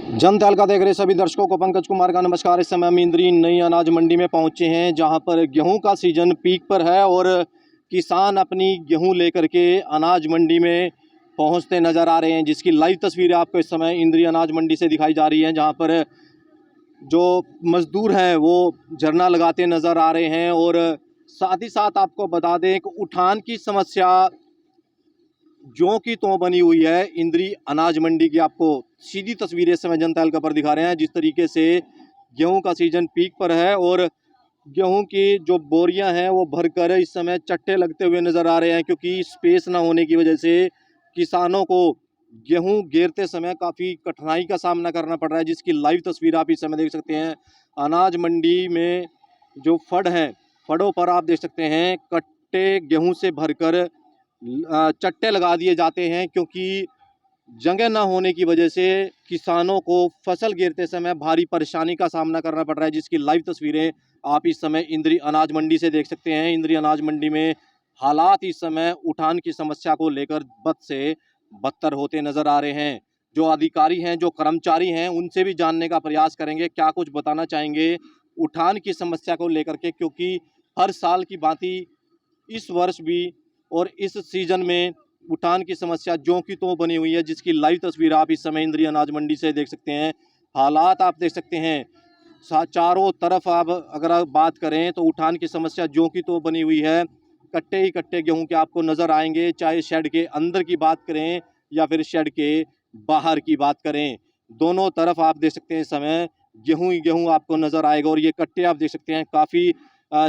जन तालिका देख रहे सभी दर्शकों को पंकज कुमार का नमस्कार। इस समय हम इंद्री नई अनाज मंडी में पहुंचे हैं, जहां पर गेहूं का सीजन पीक पर है और किसान अपनी गेहूं लेकर के अनाज मंडी में पहुंचते नजर आ रहे हैं, जिसकी लाइव तस्वीरें आपको इस समय इंद्री अनाज मंडी से दिखाई जा रही हैं। जहां पर जो मजदूर हैं वो धरना लगाते नजर आ रहे हैं और साथ ही साथ आपको बता दें कि उठान की समस्या ज्यों की त्यों बनी हुई है। इंद्री अनाज मंडी की आपको सीधी तस्वीरें इस समय जनता तालिका पर दिखा रहे हैं। जिस तरीके से गेहूं का सीजन पीक पर है और गेहूं की जो बोरियां हैं वो भरकर इस समय चट्टे लगते हुए नजर आ रहे हैं, क्योंकि स्पेस ना होने की वजह से किसानों को गेहूं घेरते समय काफ़ी कठिनाई का सामना करना पड़ रहा है, जिसकी लाइव तस्वीर आप इस समय देख सकते हैं। अनाज मंडी में जो फड़ हैं, फड़ों पर आप देख सकते हैं कट्टे गेहूं से भरकर चट्टे लगा दिए जाते हैं, क्योंकि जगह ना होने की वजह से किसानों को फसल गिरते समय भारी परेशानी का सामना करना पड़ रहा है, जिसकी लाइव तस्वीरें आप इस समय इंद्री अनाज मंडी से देख सकते हैं। इंद्री अनाज मंडी में हालात इस समय उठान की समस्या को लेकर बद से बदतर होते नजर आ रहे हैं। जो अधिकारी हैं, जो कर्मचारी हैं, उनसे भी जानने का प्रयास करेंगे क्या कुछ बताना चाहेंगे उठान की समस्या को लेकर के, क्योंकि हर साल की भांति इस वर्ष भी और इस सीजन में उठान की समस्या ज्यों की त्यों बनी हुई है, जिसकी लाइव तस्वीर आप इस समय इंद्री अनाज मंडी से देख सकते हैं। हालात आप देख सकते हैं, चारों तरफ आप अगर आप बात करें तो उठान की समस्या ज्यों की त्यों बनी हुई है। कट्टे ही कट्टे गेहूं के आपको नज़र आएंगे, चाहे शेड के अंदर की बात करें या फिर शेड के बाहर की बात करें। दोनों तरफ आप देख सकते हैं इस समय गेहूं ही गेहूं आपको नज़र आएगा। और ये कट्टे आप देख सकते हैं, काफ़ी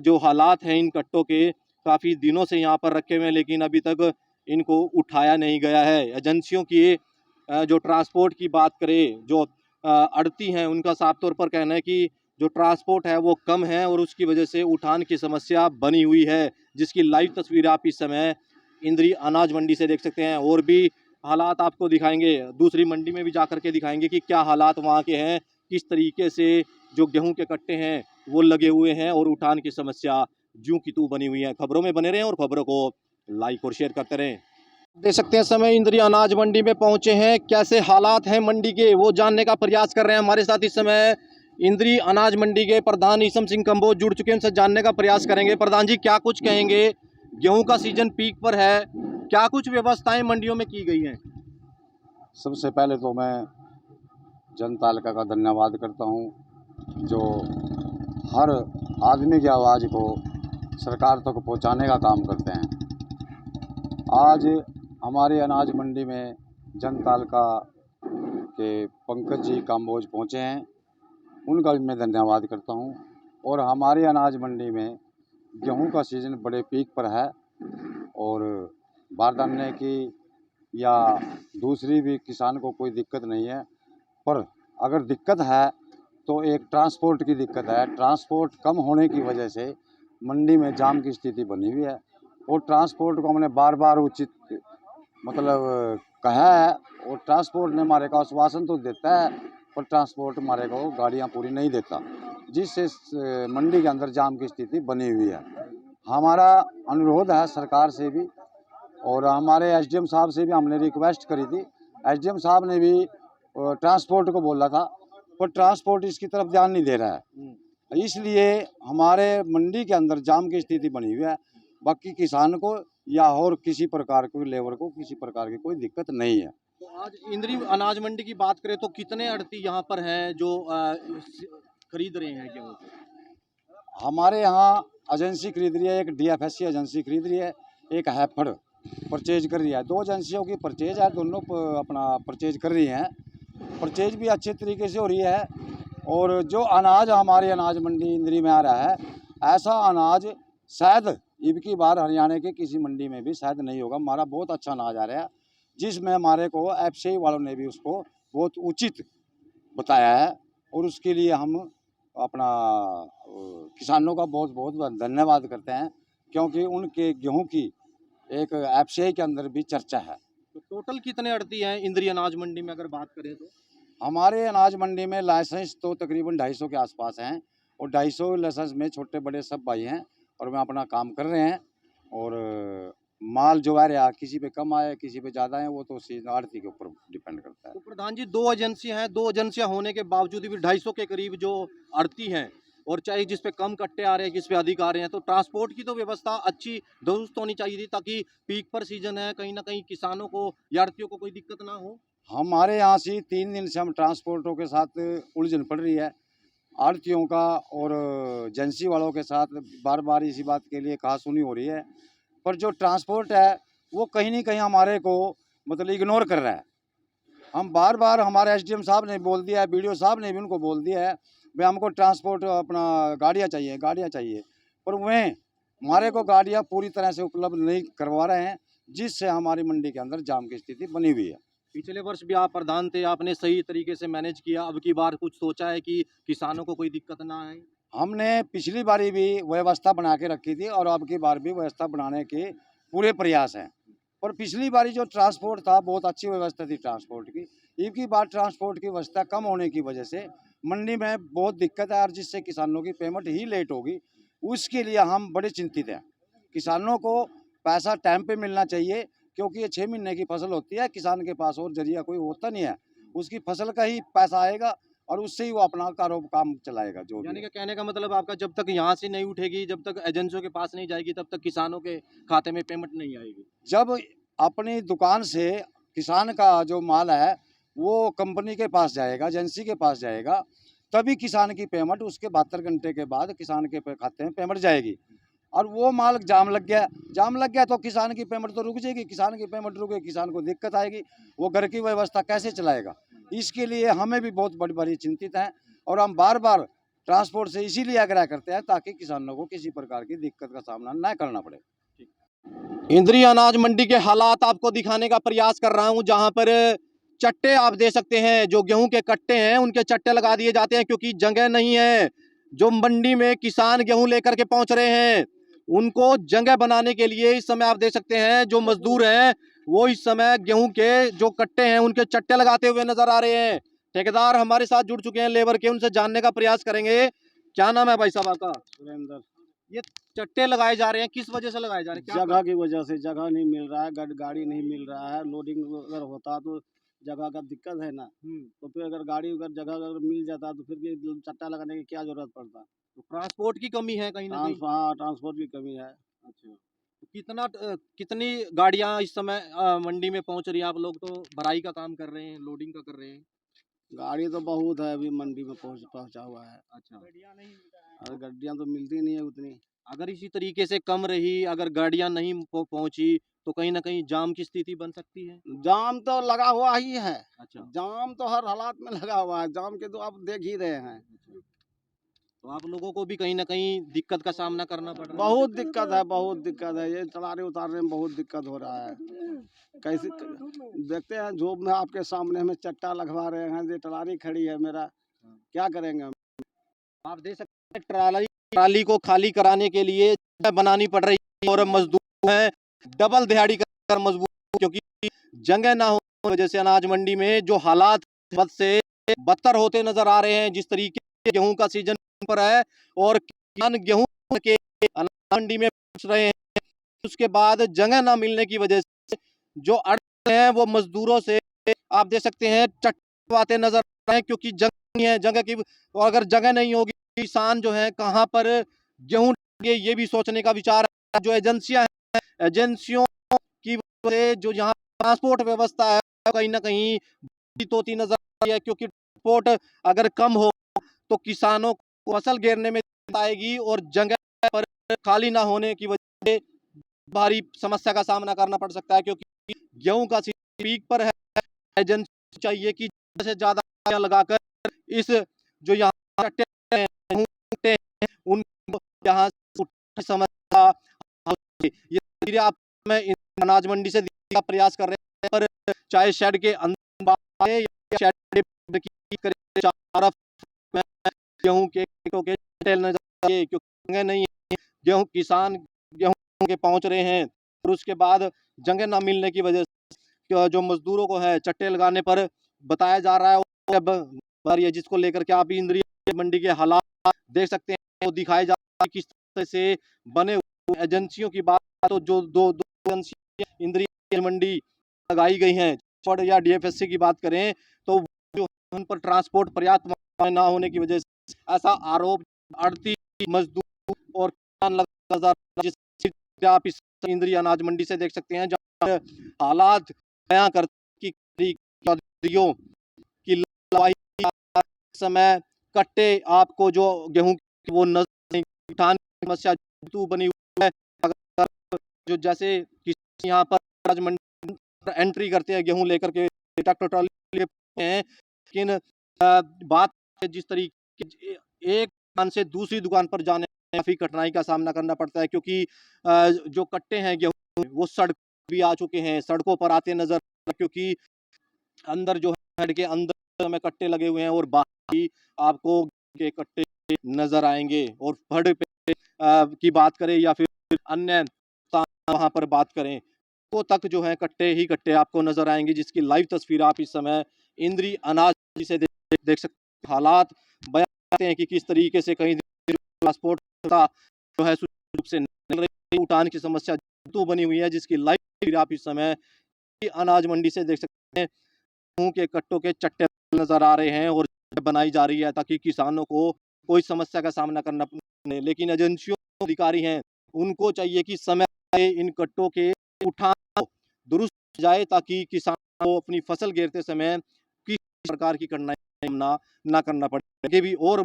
जो हालात हैं इन कट्टों के, काफ़ी दिनों से यहाँ पर रखे हुए हैं, लेकिन अभी तक इनको उठाया नहीं गया है। एजेंसियों की जो ट्रांसपोर्ट की बात करें, जो अड़ती हैं, उनका साफ तौर पर कहना है कि जो ट्रांसपोर्ट है वो कम है और उसकी वजह से उठान की समस्या बनी हुई है, जिसकी लाइव तस्वीर आप इस समय इंद्री अनाज मंडी से देख सकते हैं। और भी हालात आपको दिखाएंगे, दूसरी मंडी में भी जाकर के दिखाएंगे कि क्या हालात वहाँ के हैं, किस तरीके से जो गेहूं के कट्टे हैं वो लगे हुए हैं और उठान की समस्या ज्यों की त्यों बनी हुई है। खबरों में बने रहें और खबरों को लाइक और शेयर करते रहें। देख सकते हैं समय इंद्री अनाज मंडी में पहुंचे हैं, कैसे हालात हैं मंडी के वो जानने का प्रयास कर रहे हैं। हमारे साथ इस समय इंद्री अनाज मंडी के प्रधान ईसम सिंह कंबोज जुड़ चुके हैं, उनसे जानने का प्रयास करेंगे। प्रधान जी, क्या कुछ कहेंगे, गेहूं का सीजन पीक पर है, क्या कुछ व्यवस्थाएं मंडियों में की गई हैं? सबसे पहले तो मैं जन तालिका का धन्यवाद करता हूं, जो हर आदमी की आवाज़ को सरकार तक पहुंचाने का काम करते हैं। आज हमारी अनाज मंडी में जन तालिका के पंकज जी काम्बोज पहुंचे हैं, उनका भी मैं धन्यवाद करता हूं। और हमारी अनाज मंडी में गेहूं का सीज़न बड़े पीक पर है और बारदाने की या दूसरी भी किसान को कोई दिक्कत नहीं है, पर अगर दिक्कत है तो एक ट्रांसपोर्ट की दिक्कत है। ट्रांसपोर्ट कम होने की वजह से मंडी में जाम की स्थिति बनी हुई है और ट्रांसपोर्ट को हमने बार बार उचित कहा है और ट्रांसपोर्ट ने हमारे को आश्वासन तो देता है, पर ट्रांसपोर्ट हमारे को गाड़ियाँ पूरी नहीं देता, जिससे मंडी के अंदर जाम की स्थिति बनी हुई है। हमारा अनुरोध है सरकार से भी और हमारे एसडीएम साहब से भी हमने रिक्वेस्ट करी थी। एसडीएम साहब ने भी ट्रांसपोर्ट को बोला था, पर ट्रांसपोर्ट इसकी तरफ ध्यान नहीं दे रहा है। इसलिए हमारे मंडी के अंदर जाम की स्थिति बनी हुई है। बाकी किसान को या और किसी प्रकार के लेबर को किसी प्रकार की कोई दिक्कत नहीं है। तो आज इंद्री अनाज मंडी की बात करें तो कितने अड़ती यहाँ पर हैं जो खरीद रहे हैं गेहूं को? हमारे यहाँ एजेंसी खरीद रही है, एक डीएफएससी एजेंसी खरीद रही है, एक हैफड़ परचेज कर रही है। दो एजेंसियों की परचेज है, दोनों अपना परचेज कर रही हैं। परचेज भी अच्छे तरीके से हो रही है और जो अनाज हमारी अनाज मंडी इंद्री में आ रहा है, ऐसा अनाज शायद अब की बार हरियाणा के किसी मंडी में भी शायद नहीं होगा। हमारा बहुत अच्छा अनाज आ रहा है, जिसमें हमारे को एफसीआई वालों ने भी उसको बहुत उचित बताया है और उसके लिए हम अपना किसानों का बहुत बहुत धन्यवाद करते हैं, क्योंकि उनके गेहूं की एक एफसीआई के अंदर भी चर्चा है। तो टोटल कितने अड़ती हैं इंद्री अनाज मंडी में अगर बात करें तो? हमारे अनाज मंडी में लाइसेंस तो तकरीबन 250 के आसपास हैं और 250 लाइसेंस में छोटे बड़े सब भाई हैं और मैं अपना काम कर रहे हैं। और माल जो आ रहा किसी पे कम आए किसी पे ज़्यादा है, वो तो आड़ती के ऊपर डिपेंड करता है। तो प्रधान जी, दो एजेंसियां हैं, दो एजेंसियां होने के बावजूद भी 250 के करीब जो आड़ती हैं, और चाहे जिस पे कम कट्टे आ रहे हैं किस पे अधिक आ रहे हैं, तो ट्रांसपोर्ट की तो व्यवस्था अच्छी दुरुस्त होनी चाहिए थी, ताकि पीक पर सीजन है, कहीं ना कहीं किसानों को या आड़तियों को कोई दिक्कत ना हो। हमारे यहाँ से 3 दिन से हम ट्रांसपोर्टों के साथ उलझन पड़ रही है, आड़तियों का और एजेंसी वालों के साथ बार बार इसी बात के लिए कहासुनी हो रही है। पर जो ट्रांसपोर्ट है वो कहीं नहीं कहीं हमारे को मतलब इग्नोर कर रहा है। हम बार बार हमारे एसडीएम साहब ने बोल दिया है, बीडीओ साहब ने भी उनको बोल दिया है भाई हमको ट्रांसपोर्ट अपना गाड़ियाँ चाहिए, पर वह हमारे को गाड़ियाँ पूरी तरह से उपलब्ध नहीं करवा रहे हैं, जिससे हमारी मंडी के अंदर जाम की स्थिति बनी हुई है। पिछले वर्ष भी आप प्रधान थे, आपने सही तरीके से मैनेज किया, अब की बार कुछ सोचा है कि किसानों को कोई दिक्कत ना आए? हमने पिछली बारी भी व्यवस्था बना के रखी थी और अब की बार भी व्यवस्था बनाने के पूरे प्रयास हैं। पर पिछली बारी जो ट्रांसपोर्ट था बहुत अच्छी व्यवस्था थी ट्रांसपोर्ट की। एक ही बार ट्रांसपोर्ट की व्यवस्था कम होने की वजह से मंडी में बहुत दिक्कत है और जिससे किसानों की पेमेंट ही लेट होगी। उसके लिए हम बड़े चिंतित हैं। किसानों को पैसा टाइम पे मिलना चाहिए, क्योंकि ये 6 महीने की फसल होती है, किसान के पास और जरिया कोई होता नहीं है। उसकी फसल का ही पैसा आएगा और उससे ही वो अपना काम चलाएगा जो भी यानी है। कि कहने का मतलब आपका, जब तक यहाँ से नहीं उठेगी, जब तक एजेंसियों के पास नहीं जाएगी, तब तक किसानों के खाते में पेमेंट नहीं आएगी। जब अपनी दुकान से किसान का जो माल है वो कंपनी के पास जाएगा, एजेंसी के पास जाएगा, तभी किसान की पेमेंट उसके 72 घंटे के बाद किसान के खाते में पेमेंट जाएगी। और वो माल जाम लग गया तो किसान की पेमेंट तो रुक जाएगी, किसान की पेमेंट रुके किसान को दिक्कत आएगी, वो घर की व्यवस्था कैसे चलाएगा। इसके लिए हमें भी बहुत बड़ी बड़ी चिंतित हैं और हम बार बार ट्रांसपोर्ट से इसीलिए आग्रह करते हैं ताकि किसानों को किसी प्रकार की दिक्कत का सामना न करना पड़े। इंद्री अनाज मंडी के हालात आपको दिखाने का प्रयास कर रहा हूं, जहां पर चट्टे आप दे सकते हैं, जो गेहूं के कट्टे हैं उनके चट्टे लगा दिए जाते हैं, क्योंकि जगह नहीं है। जो मंडी में किसान गेहूं लेकर के पहुंच रहे हैं, उनको जगह बनाने के लिए इस समय आप देख सकते हैं जो मजदूर हैं वो इस समय गेहूं के जो कट्टे हैं उनके चट्टे लगाते हुए नजर आ रहे हैं। ठेकेदार हमारे साथ जुड़ चुके हैं लेबर के, उनसे जानने का प्रयास करेंगे। क्या नाम है भाई साहब आपका? सुरेंद्र। ये चट्टे लगाए जा रहे हैं, किस वजह से लगाए जा रहे हैं? क्या जगह की वजह से जगह नहीं मिल रहा है, गाड़ी नहीं मिल रहा है। लोडिंग अगर होता तो जगह का दिक्कत है ना, तो फिर अगर गाड़ी अगर जगह अगर मिल जाता तो फिर ये चट्टा लगाने की क्या जरूरत पड़ता। तो ट्रांसपोर्ट की कमी है कहीं ना कहीं। ट्रांसपोर्ट की कमी है। अच्छा, तो कितनी गाड़ियां इस समय मंडी में पहुंच रही हैं? आप लोग तो भराई का काम कर रहे हैं, लोडिंग का कर रहे हैं। गाड़ी तो बहुत है अभी मंडी में पहुंचा हुआ है। अच्छा, और गड्डियाँ तो मिलती नहीं है उतनी। अगर इसी तरीके से कम रही, अगर गाड़ियां नहीं पहुंची, तो कहीं ना कहीं जाम की स्थिति बन सकती है। जाम तो लगा हुआ ही है। अच्छा, जाम तो हर हालात में लगा हुआ है, जाम के तो आप देख ही रहे हैं। तो आप लोगों को भी कहीं ना कहीं दिक्कत का सामना करना पड़ रहा है। बहुत दिक्कत है, बहुत दिक्कत है। ये चलाने उतारने में बहुत दिक्कत हो रहा है। कैसे देखते हैं, जो में आपके सामने हमें चट्टा लगवा रहे हैं, ये ट्राली खड़ी है मेरा, क्या करेंगे हम। आप देख सकते हैं ट्राली को खाली कराने के लिए जगह बनानी पड़ रही है, और मजदूर हैं डबल दिहाड़ी कर मजबूर, क्योंकि जगह ना होने की वजह से अनाज मंडी में जो हालात बद से बदतर होते नजर आ रहे हैं। जिस तरीके से गेहूं का सीजन पर है और किसान गेहूं के अनाज मंडी में पहुंच रहे हैं, उसके बाद जगह ना मिलने की वजह से जो अड़ रहे हैं वो मजदूरों से आप देख सकते हैं चटवाते नजर आ रहे हैं, क्योंकि जगह नहीं है। जगह की, और अगर जगह नहीं होगी, किसान जो है कहाँ पर गेहूं डालेंगे, ये भी सोचने का विचार है। जो एजेंसियां हैं, एजेंसियों की वजह से जो यहाँ ट्रांसपोर्ट व्यवस्था है कहीं ना कहीं होती नजर आ रही है, क्योंकि ट्रांसपोर्ट अगर कम हो तो किसानों को फसल गिरने में दिक्कत आएगी, और जगह पर खाली ना होने की वजह से भारी समस्या का सामना करना पड़ सकता है, क्योंकि गेहूं का सीजन पीक पर है। एजेंसी चाहिए कि ज्यादा से ज्यादा लगाकर इस जो यहाँ कट्टे हैं, कट्टे हैं, उनको यहाँ से समस्या हल हो। ये धीरे आप मैं अनाज मंडी से का प्रयास कर रहे हैं, पर चाहे शेड के अंदर बात है या शेड की करे, चारों तरफ गेहूं के टेल नजर आ रही है, क्योंकि जगह नहीं है। किसान गेहूं के पहुंच रहे हैं, और उसके बाद जगह ना मिलने की वजह से जो मजदूरों को है चट्टे लगाने पर बताया जा रहा है। अब ये जिसको लेकर के आप इंद्रिय मंडी के हालात देख सकते हैं, वो दिखाए जा रहे हैं किस तरह से बने हुए। एजेंसियों की बात तो जो दो इंद्रिय मंडी लगाई गई हैं या डीएफएससी की बात करें तो जो उन पर ट्रांसपोर्ट पर्याप्त मात्रा में ना होने की वजह से ऐसा आरोप आड़ती मजदूर और किसान लगातार जिस आप इस इंद्रिय अनाज मंडी से देख सकते हैं जहाँ हालात बयां करते की लापरवाही समय कट्टे आपको जो गेहूं वो नजर उठाने की समस्या बनी हुई है। जो जैसे यहाँ पर अनाज मंडी एंट्री करते हैं गेहूं लेकर के ट्रैक्टर ट्रॉली हैं, लेकिन बात जिस तरीके एक दुकान से दूसरी दुकान पर जाने में काफी कठिनाई का सामना करना पड़ता है क्योंकि जो कट्टे हैं गेहूं वो सड़क भी आ चुके हैं, सड़कों पर आते नजर क्योंकि अंदर जो है के अंदर में कट्टे लगे हुए हैं और बाहर ही आपको के कट्टे नजर आएंगे। और फड़ पे की बात करें या फिर अन्य वहां पर बात करें तो तक जो है कट्टे ही कट्टे आपको नजर आएंगे, जिसकी लाइव तस्वीर आप इस समय इंद्रिय अनाज से देख सकते हैं। हालात बयां करते हैं कि किस तरीके से कहीं ट्रांसपोर्ट जो है रूप से उठान की समस्या तो बनी हुई है, जिसकी लाइव तस्वीर आप इस समय अनाज मंडी से देख सकते हैं। गेहूं के कट्टों के चट्टे नजर आ रहे हैं और बनाई जा रही है ताकि किसानों को कोई समस्या का सामना करना पड़े, लेकिन एजेंसियों अधिकारी हैं उनको चाहिए कि समय इन कट्टों के उठान दुरुस्त जाए ताकि किसानों को अपनी फसल गिरते समय किसी प्रकार की कठिनाई सामना ना करना पड़े। भी और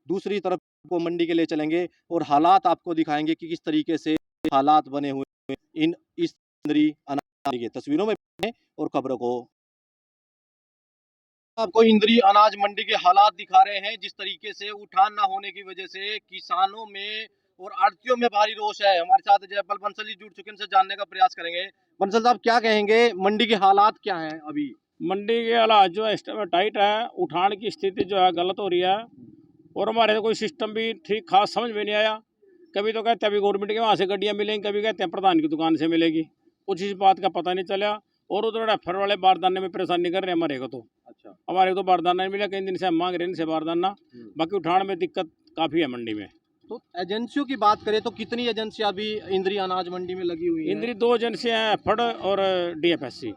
दूसरी तरफ को मंडी के लिए चलेंगे और हालात आपको दिखाएंगे कि किस तरीके से हालात बने हुए इन इस इंद्रिय अनाज के तस्वीरों में और खबरों को आपको इंद्रिय अनाज मंडी के हालात दिखा रहे हैं। जिस तरीके से उठान ना होने की वजह से किसानों में और आड़तियों में भारी रोष है। हमारे साथ जयपाल बंसल जी जुड़ चुके हैं, उनसे जानने का प्रयास करेंगे। बंसल साहब क्या कहेंगे, मंडी के हालात क्या हैं अभी? मंडी के हालात जो है इस टाइम टाइट है, उठान की स्थिति जो है गलत हो रही है और हमारे कोई सिस्टम भी ठीक खास समझ में नहीं आया। कभी तो कहते हैं अभी गवर्नमेंट के वहाँ से गाड़ियाँ मिलेंगी, कभी कहते हैं प्रधान की दुकान से मिलेगी, कुछ इस बात का पता नहीं चला। और उधर रेफर वाले बारदाने में परेशानी कर रहे हैं हमारे को। तो अच्छा, हमारे को तो बारदाना नहीं मिला, कई दिन से हम मांग रहे हैं इनसे बारदाना। बाकी उठान में दिक्कत काफ़ी है मंडी में। तो एजेंसियों की बात करें तो कितनी एजेंसियां अभी इंद्रिय अनाज मंडी में लगी हुई हैं? इंद्री 2 एजेंसियाँ हैं, फड़ और डीएफएससी।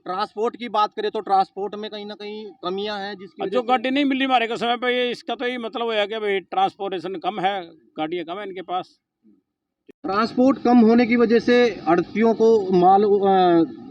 ट्रांसपोर्ट की बात करें तो ट्रांसपोर्ट में कहीं ना कहीं कमियां हैं, जिसकी जो गाड़ी नहीं मिल रही हमारे को समय पे, ये इसका तो ये मतलब हो कि भाई ट्रांसपोर्टेशन कम है, गाड़ियाँ कम है इनके पास। ट्रांसपोर्ट कम होने की वजह से आड़तियों को माल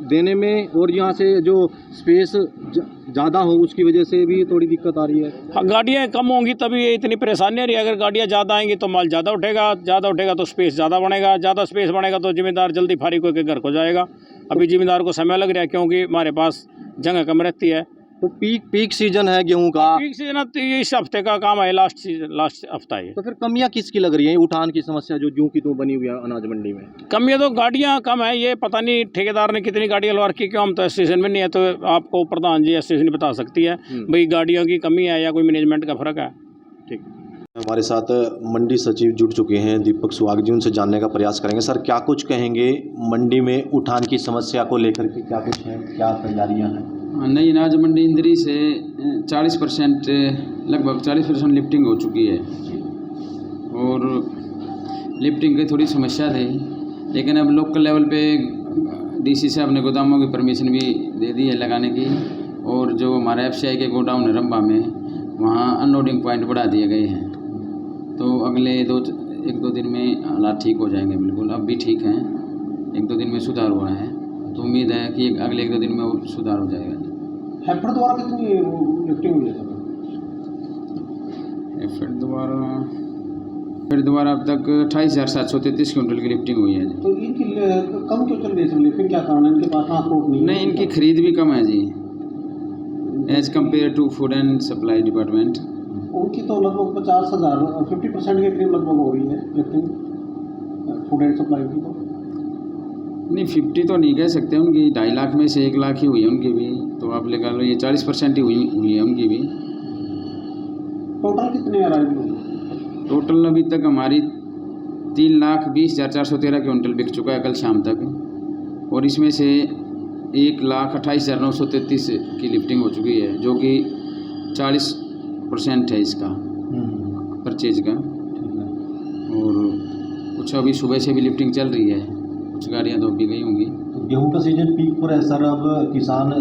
देने में और यहाँ से जो स्पेस ज़्यादा हो उसकी वजह से भी थोड़ी दिक्कत आ रही है। हाँ, गाड़ियाँ कम होंगी तभी ये इतनी परेशानी आ रही है। अगर गाड़ियाँ ज़्यादा आएंगी तो माल ज़्यादा उठेगा तो स्पेस ज़्यादा बनेगा, ज़्यादा स्पेस बनेगा तो जिम्मेदार जल्दी फारिग होकर घर को जाएगा। अभी जिम्मेदार को समय लग रहा है क्योंकि हमारे पास जगह कम रहती है। तो पीक सीजन है गेहूं का, पीक सीजन तो इस हफ्ते का काम है, लास्ट हफ्ता है। तो फिर कमियां किसकी लग रही है? उठान की समस्या जो यूं की तो बनी हुई है अनाज मंडी में। कमियाँ तो गाड़ियाँ कम है, ये पता नहीं ठेकेदार ने कितनी गाड़ियाँ लगा रखी, क्यों हम तो एसोसिएशन में नहीं है, तो आपको प्रधान जी एसोसिएशन बता सकती है भाई गाड़ियों की कमी है या कोई मैनेजमेंट का फर्क है। ठीक, हमारे साथ मंडी सचिव जुड़ चुके हैं दीपक सुहाग जी, उनसे जानने का प्रयास करेंगे। सर क्या कुछ कहेंगे मंडी में उठान की समस्या को लेकर के, क्या कुछ है, क्या तैयारियां हैं? नई अनाज मंडी इंद्री से 40% लगभग 40% लिफ्टिंग हो चुकी है और लिफ्टिंग की थोड़ी समस्या थी, लेकिन अब लोकल लेवल पे डीसी साहब ने गोदामों की परमिशन भी दे दी है लगाने की। और जो हमारा एफसीआई के गोडाउन है रंबा में, वहाँ अनलोडिंग पॉइंट बढ़ा दिए गए हैं। तो अगले 1-2 दिन में हालात ठीक हो जाएंगे। बिल्कुल अब भी ठीक हैं, 1-2 दिन में सुधार हुआ है, तो उम्मीद है कि अगले 1-2 दिन में और सुधार हो जाएगा। हेफेड द्वारा कितनी लिफ्टिंग हुई है सर? फिर दोबारा अब तक 28,733 क्विंटल की लिफ्टिंग हुई है। तो इनकी कम क्यों चल रही है लिफ्टिंग, क्या कारण है? इनके पास ट्रांसपोर्ट नहीं, इनकी खरीद भी कम है जी, as compare to food and supply department. उनकी तो लगभग 50,000 50% के करीब लगभग हो रही है लिफ्टिंग फूड एंड सप्लाई की। तो नहीं 50 तो नहीं कह सकते, उनकी 2.5 लाख में से 1 लाख ही हुई है उनकी भी, तो आप लगा लो ये 40% ही हुई है उनकी भी। टोटल कितने अराइवल? टोटल अभी तक हमारी 3,20,413 क्विंटल बिक चुका है कल शाम तक, और इसमें से 1,28,933 की लिफ्टिंग हो चुकी है, जो कि 40% है इसका परचेज का। और कुछ अभी सुबह से भी लिफ्टिंग चल रही है, कुछ गाड़ियाँ तो भी गई होंगी। तो गेहूं का सीजन पीक पर है सर, अब किसान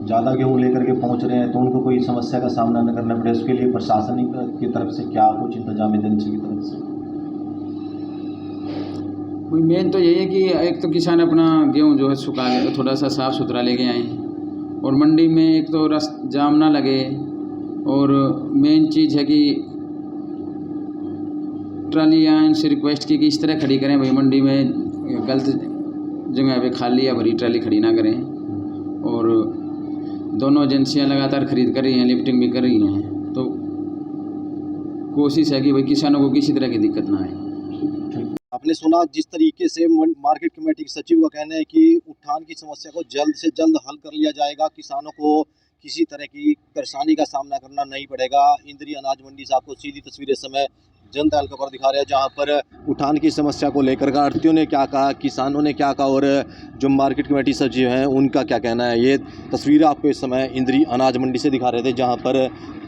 ज़्यादा गेहूं लेकर के पहुंच रहे हैं तो उनको कोई समस्या का सामना न करना पड़े, उसके लिए प्रशासन की तरफ से क्या कुछ इंतजाम एजेंसी की तरफ से? मेन तो यही है कि एक तो किसान अपना गेहूँ जो है सुखा के थोड़ा सा साफ़ सुथरा लेके आए, और मंडी में एक तो जाम ना लगे, और मेन चीज़ है कि ट्रालियाँ इनसे रिक्वेस्ट की कि इस तरह खड़ी करें भाई, मंडी में गलत जगह पे खाली या भरी ट्राली खड़ी ना करें। और दोनों एजेंसियां लगातार खरीद कर रही हैं, लिफ्टिंग भी कर रही हैं, तो कोशिश है कि भाई किसानों को किसी तरह की दिक्कत ना आए। आपने सुना जिस तरीके से मार्केट कमेटी के सचिव का कहना है कि उठान की समस्या को जल्द से जल्द हल कर लिया जाएगा, किसानों को किसी तरह की परेशानी का सामना करना नहीं पड़ेगा। इंद्री अनाज मंडी से आपको सीधी तस्वीरें समय जनता हल्का पर दिखा रहे हैं, जहां पर उठान की समस्या को लेकर आढ़तियों ने क्या कहा, किसानों ने क्या कहा और जो मार्केट कमेटी सचिव हैं उनका क्या कहना है। ये तस्वीरें आपको इस समय इंद्री अनाज मंडी से दिखा रहे थे, जहां पर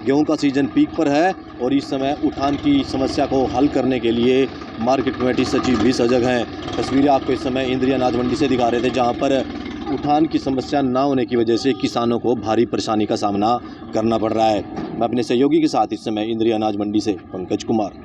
गेहूं का सीजन पीक पर है और इस समय उठान की समस्या को हल करने के लिए मार्केट कमेटी सचिव भी सजग हैं। तस्वीरें आपको इस समय इंद्री अनाज मंडी से दिखा रहे थे, जहां पर उठान की समस्या ना होने की वजह से किसानों को भारी परेशानी का सामना करना पड़ रहा है। मैं अपने सहयोगी के साथ इस समय इंद्री अनाज मंडी से पंकज कुमार।